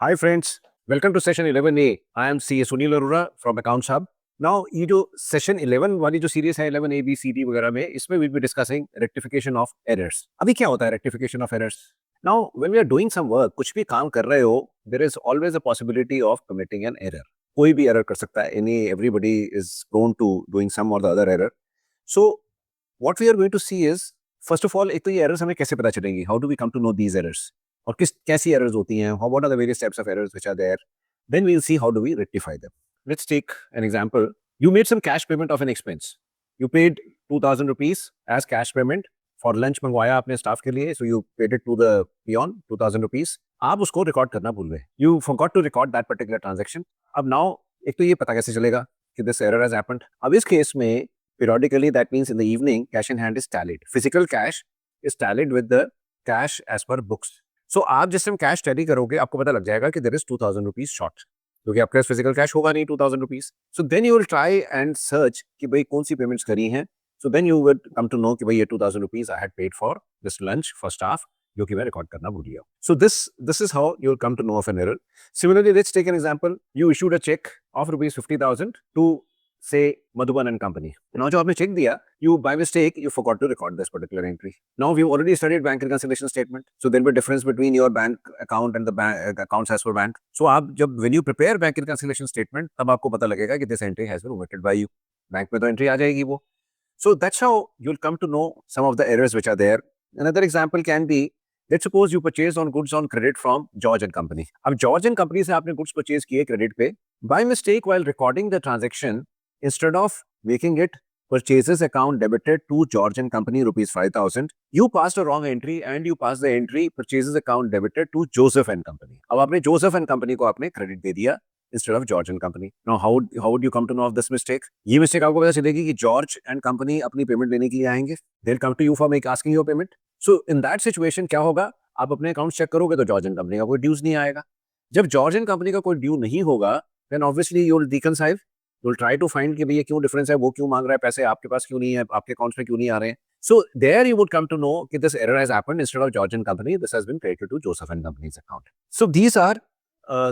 Hi friends, welcome to session 11A. I am CA Sunil Arora from Accounts Hub. Now, ये जो session 11 वाली जो series है 11 A B C D वगैरह में इसमें we'll be discussing rectification of errors. अभी क्या होता है rectification of errors? Now, when we are doing some work, कुछ भी काम कर रहे हो, there is always a possibility of committing an error. कोई भी error कर सकता है. Everybody is prone to doing some or the other error. So, what we are going to see is, first of all, एक तो ये errors हमें कैसे पता चलेंगी? How do we come to know these errors? और किस कैसी एरर्स होती हैं, what are the various types of errors which are there, then we'll see how do we rectify them. Let's take an example. You made some cash payment of an expense. You paid 2000 rupees as cash payment for lunch मंगवाया आपने staff के लिए, so you paid it to the peon 2000 rupees. आप उसको record करना भूल गए. You forgot to record that particular transaction. अब now एक तो ये पता कैसे चलेगा कि this error has happened. अब इस केस में periodically that means in the evening cash in hand is tallied. Physical cash is tallied with the cash as per books. सो आप जिस टाइम कैश टैली करोगे आपको पता लग जाएगा कि देयर इज 2000 रुपीज शॉर्ट, क्योंकि आपके पास फिजिकल कैश होगा नहीं 2000 rupees. So then you will try and search कि भाई कौन सी पेमेंट्स करी हैं. So then you will come to know कि भाई ये 2000 rupees I had paid for this lunch for staff, जो कि मैं रिकॉर्ड करना भूल गया. So this is how you will come to know of an error. Similarly let's take an example. You issued a cheque of rupees 50,000 to say Madhuban and Company. Now जो आपने check दिया, you by mistake you forgot to record this particular entry. Now we've already studied bank reconciliation statement, so there will be difference between your bank account and the bank accounts as per bank. So आप जब when you prepare bank reconciliation statement, तब आपको पता लगेगा कि this entry has been omitted by you. Bank में तो entry आ जाएगी वो. So that's how you'll come to know some of the errors which are there. Another example can be, let's suppose you purchased on goods on credit from George and Company. अब George and Company से आपने goods purchase किए credit पे. By mistake while recording the transaction, instead of making it purchases account debited to George and Company rupees 5,000, you passed a wrong entry and you passed the entry purchases account debited to Joseph and Company. अब आपने Joseph and Company को आपने credit दे दिया instead of George and Company. Now how would you come to know of this mistake? ये mistake आपको पता चलेगी कि George and Company अपनी payment लेने के लिए आएंगे. They'll come to you for asking your payment. So in that situation क्या होगा? आप अपने अकाउंट चेक करोगे तो George and Company का कोई ड्यूज नहीं आएगा. जब George and Company का कोई ड्यू नहीं होगा, then obviously you will reconcile. You'll try to find कि भैया क्यों डिफरेंस है, वो क्यों मांग रहा है पैसे, आपके पास क्यों नहीं है, आपके अकाउंट्स में क्यों नहीं आ रहे हैं. So there you would come to know कि this error has happened. Instead of George and Company, this has been credited to Joseph and Company's account. So these are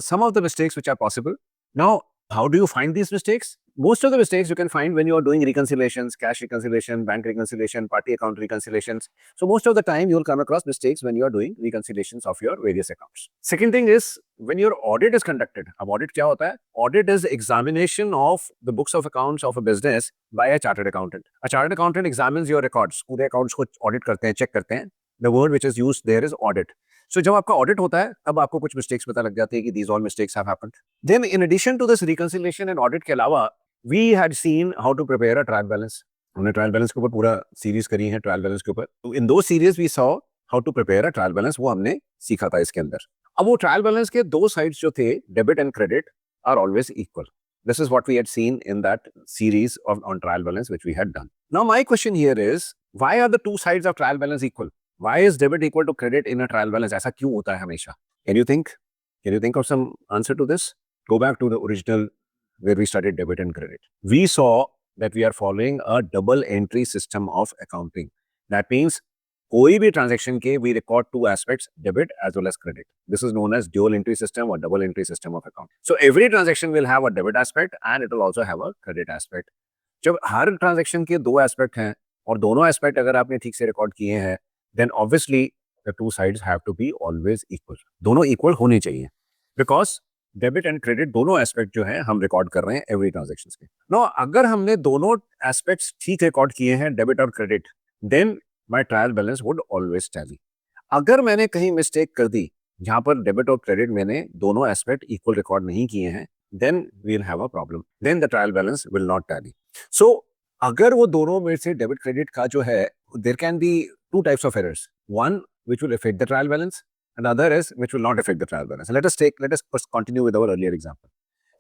some of the mistakes which are possible. Now, how do you find these mistakes? Most of the mistakes you can find when you are doing reconciliations, cash reconciliation, bank reconciliation, party account reconciliations. So most of the time you will come across mistakes when you are doing reconciliations of your various accounts. Second thing is when your audit is conducted. अब audit क्या होता है? Audit is examination of the books of accounts of a business by a chartered accountant. A chartered accountant examines your records. पूरे accounts को audit करते हैं, check करते हैं. The word which is used there is audit. So जब आपका audit होता है तब आपको कुछ mistakes पता लग जाती है कि these all mistakes have happened. Then in addition to this reconciliation and audit के अलावा we had seen how to prepare a trial balance. हमने trial balance के ऊपर पूरा सीरीज करी है trial balance के ऊपर. In those series we saw how to prepare a trial balance. वो हमने सीखा था इसके अंदर. अब वो trial balance के दो sides जो थे debit and credit are always equal. This is what we had seen in that series on trial balance which we had done. Now my question here is, why are the two sides of trial balance equal? Why is debit equal to credit in a trial balance? ऐसा क्यों होता है हमेशा? Can you think? Can you think of some answer to this? Go back to the original where we studied debit and credit. We saw that we are following a double entry system of accounting. That means कोई भी transaction के we record two aspects, debit as well as credit. This is known as dual entry system or double entry system of account. So every transaction will have a debit aspect and it will also have a credit aspect. जब हर transaction के दो aspect हैं और दोनों aspect अगर आपने ठीक से record किए हैं, then obviously the two sides have to be always equal. दोनों equal होने चाहिए. Because डेबिट एंड क्रेडिट दोनों एस्पेक्ट जो हैं हम रिकॉर्ड कर रहे हैं एवरी ट्रांजैक्शंस के. नो अगर हमने दोनों एस्पेक्ट्स ठीक रिकॉर्ड किए हैं डेबिट और credit, then my trial balance would always tally. अगर मैंने कहीं मिस्टेक कर दी जहां पर डेबिट और क्रेडिट मैंने दोनों एस्पेक्ट इक्वल रिकॉर्ड नहीं किए हैं, then we will have a problem. Then the trial balance will not tally. So अगर वो दोनों में से डेबिट क्रेडिट का जो है, there can be two types of errors. One which will affect the trial balance and the other is which will not affect the trial balance. Let us first continue with our earlier example.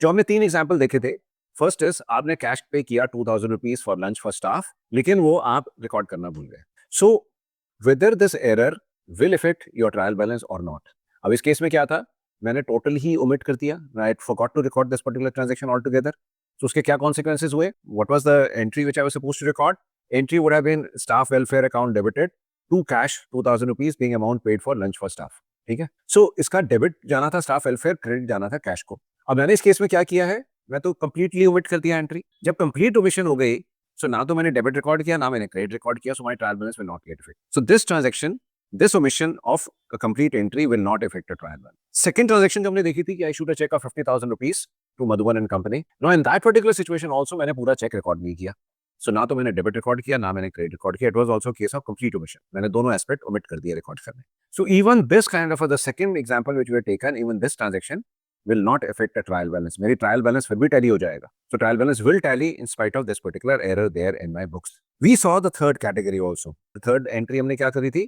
जो हमने तीन example देखे थे. First is आपने cash पे किया 2000 rupees for lunch for staff, लेकिन वो आप रिकॉर्ड करना भूल गए. So whether this error will effect your trial balance और नॉट. अब इस केस में क्या था, मैंने टोटल ही ओमिट कर दिया, right, forgot to record this particular transaction all together. तो उसके क्या कॉन्सिक्वेंसेज हुए? What was the entry which I was supposed to record? Entry would have been staff welfare account debited to cash 2000 rupees being amount paid for lunch for staff. ठीक है। सो इसका debit जाना था staff welfare, credit जाना था cash को। अब मैंने इस केस में क्या किया है, मैं तो कंप्लीटली ओमिट कर दिया एंट्री। जब कंप्लीट ओमिशन हो गई, सो ना तो मैंने डेबिट रिकॉर्ड किया, ना मैंने क्रेडिट रिकॉर्ड किया, so my trial balance will not gate effect. So this transaction, this omission of a complete entry will not affect the trial balance. Second transaction जो हमने देखी थी कि I shoot a check of 50,000 rupees to Madhuban and Company. Now in that particular situation also मैंने पूरा check record नहीं किया। सो ना तो मैंने डेबिट रिकॉर्ड किया, ना मैंने क्रेडिट रिकॉर्ड किया। It was also case of complete omission. मैंने दोनों एस्पेक्ट ओमिट कर दिए रिकॉर्ड करने। So even this kind of the second example which we have taken, even this transaction will not affect the trial balance. मेरी trial balance फिर भी tally हो जाएगा। So trial balance will tally in spite of this particular error there in my books. We saw the third category also. The third entry हमने क्या करी थी?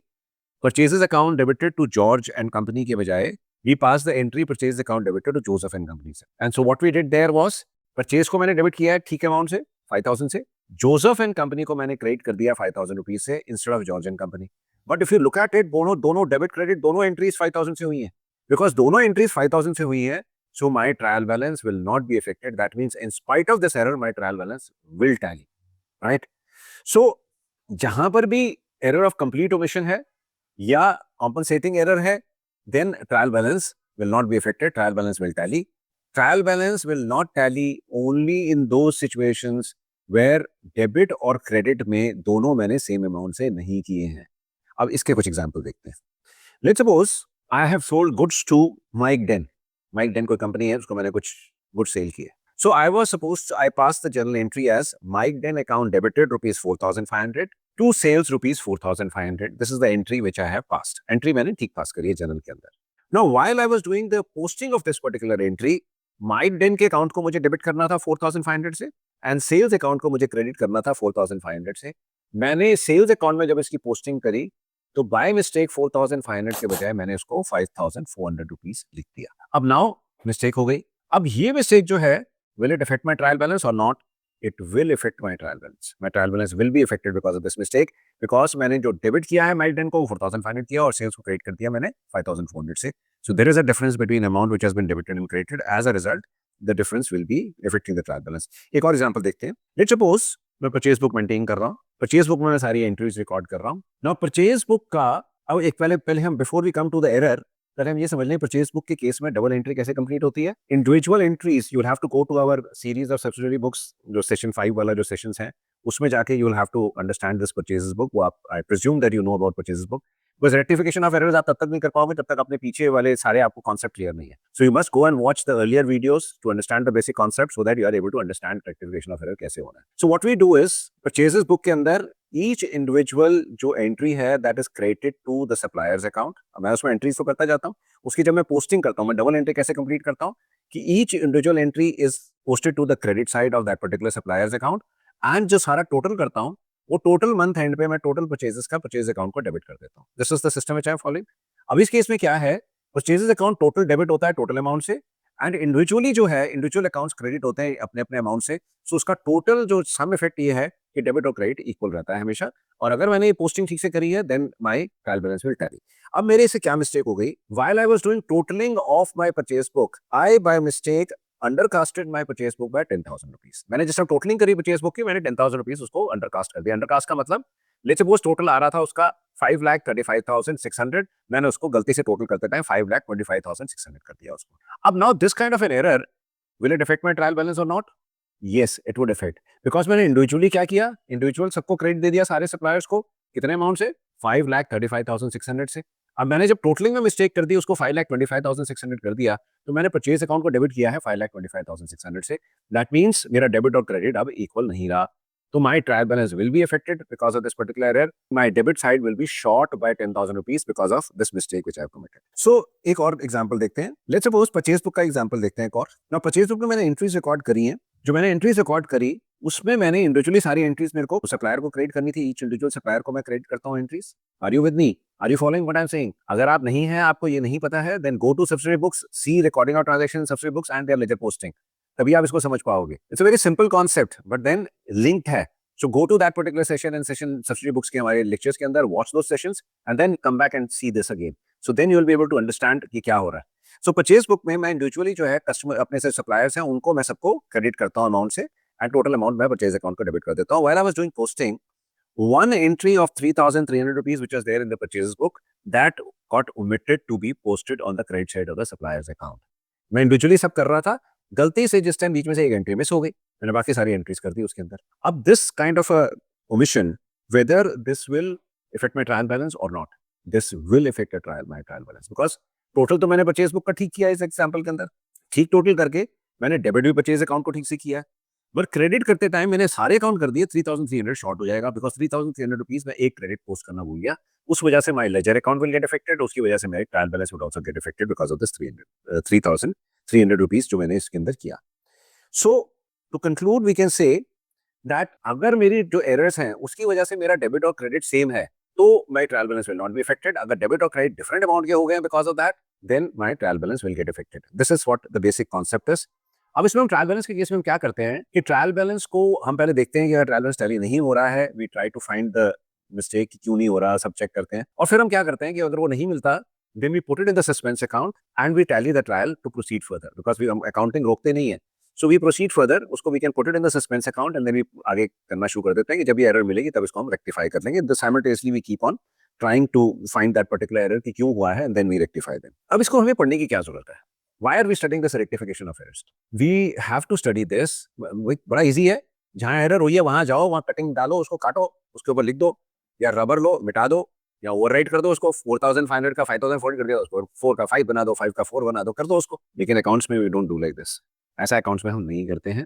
Purchases account debited to George and Company के बजाय we passed the entry purchase account debited to Joseph and Company से। And so what we did there was purchase को मैंने debit किया है ठीक अमाउंट से 5,000 से, जोसेफ एंड कंपनी को मैंने क्रेडिट कर दिया 5,000 रुपीज से instead of George and company. But if you look at it, दोनों दोनों डेबिट क्रेडिट दोनों एंट्रीज 5,000 से हुई हैं। बिकॉज दोनों एंट्रीज 5,000 से हुई हैं, so my trial balance will not be affected. That means in spite of this error, my trial balance will tally, right? So जहां पर भी error of complete omission है या compensating error है, then trial balance will not be affected. Trial balance will tally. Trial balance will not tally only in those situations where debit और credit में दोनों मैंने same amount से नहीं किए हैं। अब इसके कुछ एग्जाम्पल देखते हैं। Let's suppose I have sold goods to Mike Den. Mike Den कोई कंपनी है, उसको मैंने कुछ गुड्स सेल किए। So I was supposed I passed the journal entry as Mike Den account debited rupees 4,500 to sales rupees 4,500. This is the entry which I have passed. Entry मैंने ठीक पास करी है जर्नल के अंदर। Now while I was doing the posting of this particular entry, Mike Den के account को मुझे debit करना था 4,500 से एंड सेल्स अकाउंट को मुझे क्रेडिट करना था 4,500 से। मैंने सेल्स अकाउंट में जब इसकी पोस्टिंग करी तो बाय मिस्टेक 4,500 के बजाय मैंने उसको 5,400 रुपीज लिख दिया। अब नाउ मिस्टेक हो गई। अब ये मिस्टेक जो है, will it affect my trial balance or not? It will affect my trial balance. My trial balance will be affected because of this mistake, because मैंने जो डेबिट किया है माइक डेन को 4,500 किया और सेल्स को क्रेडिट कर दिया मैंने 5,400 से। So there is a difference between amount which has been debited and credited. As a result, the difference will be affecting the trial balance. एक और एग्जांपल देखते हैं। Let's suppose मैं परचेज बुक मेंटेन कर रहा हूँ। परचेज बुक में मैं सारी एंट्रीज रिकॉर्ड कर रहा हूँ। नाउ परचेज बुक का अब एक पहले हम before we come to the error, पहले हम ये समझ लें परचेज बुक के केस में डबल एंट्री कैसे कंप्लीट होती है। Individual entries you will have to go to our series of subsidiary books, जो सेशन 5 वाला जो सेशंस है उसमें जाके you will have to understand this purchase book. वो आप I presume that you know about purchase book, because rectification of errors आप तब तक नहीं कर पाओगे जब तक अपने पीछे वाले सारे आपको कॉन्सेप्ट क्लियर नहीं है। So you must go and watch the earlier videos to understand the basic concept so that you are able to understand rectification of error कैसे होना है। So what we do is purchases book के अंदर each individual जो entry है that is credited to the suppliers account. मैं उसमें entries तो करता जाता हूँ, उसकी जब मैं पोस्टिंग करता हूँ, मैं डबल एंट्री कैसे कंप्लीट करता हूँ कि each individual entry is posted to the credit side of that particular suppliers account and जो सारा टोटल करता हूँ वो टोटल मंथ एंड पे मैं टोटल परचेजेस का परचेज अकाउंट को डेबिट कर देता हूँ। This is the system which I am following. अब इस केस में क्या है, परचेजेस अकाउंट टोटल डेबिट होता है टोटल अमाउंट से एंड इंडिविजुअली जो है इंडिविजुअल अकाउंट्स क्रेडिट होते हैं अपने अपने अमाउंट से। सो उसका टोटल जो सम इफेक्ट ये है कि डेबिट और क्रेडिट इक्वल रहता है हमेशा। और अगर मैंने ये पोस्टिंग ठीक से करी है then my trial balance will tally. अब मेरे से क्या मिस्टेक हो गई, while I was doing totalling of my purchase book I by mistake undercasted my purchase book by 10,000 rupees. मैंने जिस टाइम टोटलिंग करी परचेज बुक की मैंने 10,000 रुपीज उसको अंडरकास्ट कर दिया। अंडरकास्ट का मतलब लेट्स सपोज टोटल आ रहा था उसका 5,35,600, मैंने उसको गलती से टोटल करते टाइम 5,25,600 कर दिया उसको। अब now this kind of an error will it affect my trial balance और not? Yes it would affect, because मैंने इंडिविजुअली क्या किया, इंडिविजुअल सबको क्रेडिट दे दिया सारे सप्लायर्स को कितने अमाउंट से 5,35,600 से। अब मैंने जब टोटलिंग में मिस्टेक कर दी उसको 5,25,600 कर दिया तो मैंने परचेज अकाउंट को डेबिट किया है 5,25,600 से। दैट मीन्स मेरा डेबिट और क्रेडिट अब इक्वल नहीं रहा। तो my trial balance will be affected because of this particular error. My debit side will be short by 10,000 rupees because of this mistake which I have committed. So एक और example देखते हैं। Let's suppose purchase book का example देखते हैं एक और। ना परचेज बुक में मैंने एंट्रीज रिकॉर्ड करी हैं, जो मैंने एंट्रीज रिकॉर्ड करी उसमें मैंने इंडिविजुअली सारी एंट्रीज मेरे को सप्लायर को क्रेडिट करनी थी। ईच इंडिविजुअल सप्लायर को मैं क्रेडिट करता हूँ entries. Are you with me? Are you following what I am saying? अगर आप नहीं हैं, आपको ये नहीं पता है, then go to subsidiary books, see recording of transaction subsidiary books and their ledger posting, तभी आप इसको समझ पाओगे। It's a very simple concept but then linked है। So go to that particular session and session subsidiary books के हमारे lectures के अंदर watch those sessions and then come back and see this again. So then you will be able to understand कि क्या हो रहा है। So purchase book में मैं individually जो है customer अपने से suppliers हैं उनको मैं सबको credit करता हूँ amount से and total amount मैं purchase account को debit कर देता हूँ। While I was doing posting, one entry of 3,300 rupees which was there in the purchase book, that got omitted to be posted on the credit side of the supplier's account. मैं individually सब कर रहा था, गलती से जिस time बीच में से एक एंट्री मिस हो गई, मैंने बाकी सारी एंट्रीज कर दी उसके अंदर. अब this kind of a omission, whether this will affect my trial balance or not, this will affect my trial balance, because total तो मैंने परचेज बुक का ठीक किया इस एग्जाम्पल के अंदर, ठीक टोटल करके मैंने डेबिट भी परचेज अकाउंट को ठीक से किया, बट क्रेडिट करते टाइम मैंने सारे अकाउंट कर दिए, 3300 शॉर्ट हो जाएगा, बिकॉज 3300 रुपीज में एक क्रेडिट पोस्ट करना भूल गया, उस वजह से my ledger account will get affected, उसकी वजह से मेरे trial balance would also get affected because of this 3300 rupees जो मैंने इसके अंदर किया. So to conclude we can say that अगर मेरी जो एरर्स हैं उसकी वजह से मेरा डेबिट और क्रेडिट सेम है, तो my trial balance will not be affected. अगर डेबिट और क्रेडिट डिफरेंट अमाउंट के हो गए because of that, then my trial balance will get affected. This is what the basic concept is. अब इसमें हम ट्रायल बैलेंस के केस में हम क्या करते हैं कि ट्रायल बैलेंस को हम पहले देखते हैं कि अगर ट्रायल बैलेंस टैली नहीं हो रहा है, we try to find the mistake, क्यों नहीं हो रहा, सब चेक करते हैं, और फिर हम क्या करते हैं कि अगर वो नहीं मिलता, then we put it in the suspense account and we tally the trial to proceed further, because we accounting रोकते नहीं है. सो वी प्रोसीड फर्दर, उसको we can put it in the suspense account and then we आगे करना शुरू कर देते हैं कि जब ये एरर मिलेगी तब इसको हम रेक्टिफाई कर लेंगे. The simultaneously we keep on trying to find that particular error कि क्यों हुआ है and then we rectify them. अब इसको हमें पढ़ने की क्या जरूरत है? Why are we studying this rectification of errors? We have to study this. बड़ा इजी है, जहाँ एरर हुई है वहां जाओ, वहां कटिंग डालो, उसको काटो, उसके ऊपर लिख दो, या रबर लो मिटा दो, या ओवरराइट कर दो उसको, 4500 का 5400 कर दिया, उसको 4 का 5 बना दो, 5 का 4 बना दो, कर दो उसको. लेकिन अकाउंट्स में we don't do like this. ऐसा अकाउंट्स में हम नहीं करते हैं.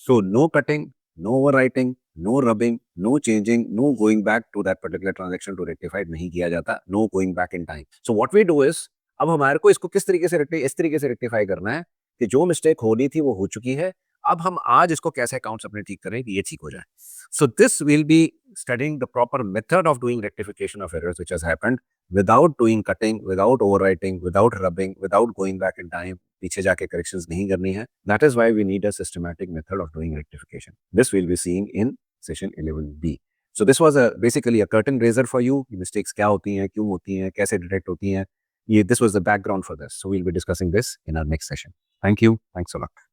So no cutting, no overwriting, no rubbing, no changing, no going back to that particular transaction to rectified नहीं किया जाता. No going back in time. So what we do is, अब हमारे को इसको किस तरीके से इस तरीके से रेक्टिफाई करना है कि जो मिस्टेक होनी थी वो हो चुकी है, अब हम आज इसको कैसे अकाउंट्स अपने ठीक करें कि ये ठीक हो जाए. So this will be studying the proper method of doing rectification of errors which has happened without doing cutting, without overwriting, without rubbing, without going back in time. पीछे जाके करेक्शंस नहीं करनी है. That is why we need a systematic method of doing rectification. This will be seeing in session 11B. So this was basically a curtain raiser for you. Mistakes क्या होती हैं, क्यों होती हैं, कैसे डिटेक्ट होती हैं. This was the background for this. So we'll be discussing this in our next session. Thank you. Thanks a lot.